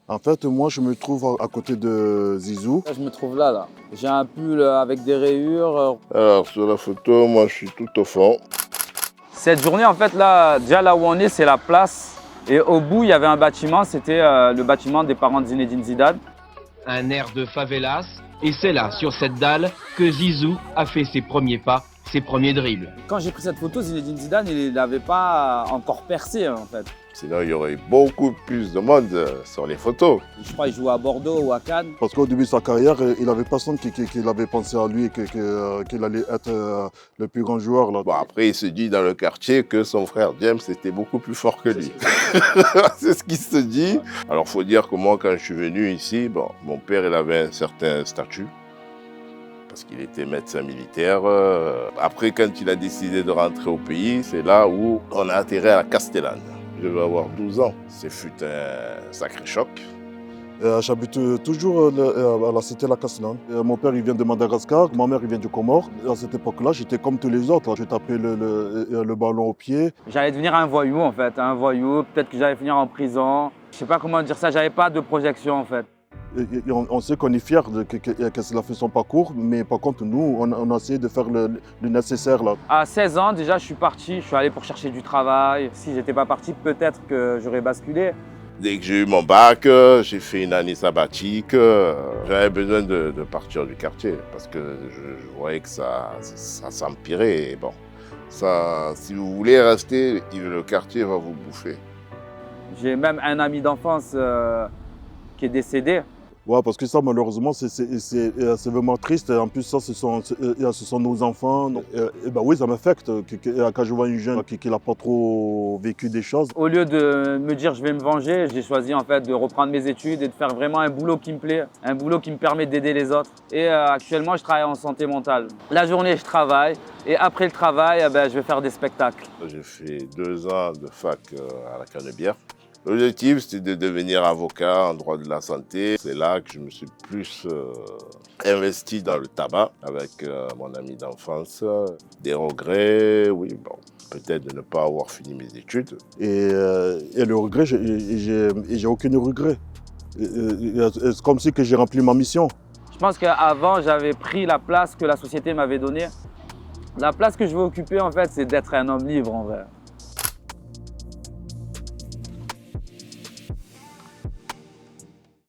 En fait, moi, je me trouve à côté de Zizou. Là, je me trouve là. J'ai un pull avec des rayures. Alors, sur la photo, moi, je suis tout au fond. Cette journée, en fait, là, déjà là où on est, c'est la place. Et au bout, il y avait un bâtiment, c'était le bâtiment des parents de Zinedine Zidane. Un air de favelas, et c'est là, sur cette dalle, que Zizou a fait ses premiers pas, ses premiers dribbles. Quand j'ai pris cette photo, Zinedine Zidane, il n'avait pas encore percé, en fait. Sinon, il y aurait eu beaucoup plus de monde sur les photos. Je crois qu'il jouait à Bordeaux ou à Cannes. Parce qu'au début de sa carrière, il n'avait personne qui avait pensé à lui, qu'il allait être le plus grand joueur. Là. Bon, après, il se dit dans le quartier que son frère James était beaucoup plus fort que lui. C'est ce qu'il se dit. Alors, il faut dire que moi, quand je suis venu ici, bon, mon père, il avait un certain statut. Parce qu'il était médecin militaire. Après, quand il a décidé de rentrer au pays, c'est là où on a atterri à la Castellane. Je devais avoir 12 ans. Ce fut un sacré choc. J'habite toujours à la cité La Castellane. Mon père il vient de Madagascar, ma mère il vient du Comore. À cette époque-là, j'étais comme tous les autres. Je tapais le ballon au pied. J'allais devenir un voyou, en fait. Un voyou, peut-être que j'allais finir en prison. Je sais pas comment dire ça, j'avais pas de projection, en fait. Et on sait qu'on est fiers que cela fait son parcours, mais par contre, nous, on a essayé de faire le nécessaire. Là. À 16 ans, déjà, je suis parti. Je suis allé pour chercher du travail. Si j'étais pas parti, peut-être que j'aurais basculé. Dès que j'ai eu mon bac, j'ai fait une année sabbatique. J'avais besoin de partir du quartier parce que je voyais que ça s'empirait. Et bon, ça, si vous voulez rester, le quartier va vous bouffer. J'ai même un ami d'enfance qui est décédé. Ouais, parce que ça, malheureusement, c'est vraiment triste. En plus, ça, ce sont nos enfants. Et ben oui, ça m'affecte quand je vois une jeune qui n'a pas trop vécu des choses. Au lieu de me dire je vais me venger, j'ai choisi en fait de reprendre mes études et de faire vraiment un boulot qui me plaît, un boulot qui me permet d'aider les autres. Et actuellement, je travaille en santé mentale. La journée, je travaille et après le travail, je vais faire des spectacles. J'ai fait 2 ans de fac à la Canebière. L'objectif, c'était de devenir avocat en droit de la santé. C'est là que je me suis plus investi dans le tabac avec mon ami d'enfance. Des regrets, oui, bon, peut-être de ne pas avoir fini mes études. Et le regret, j'ai aucun regret. C'est comme si que j'ai rempli ma mission. Je pense qu'avant, j'avais pris la place que la société m'avait donnée. La place que je veux occuper, en fait, c'est d'être un homme libre, en vrai.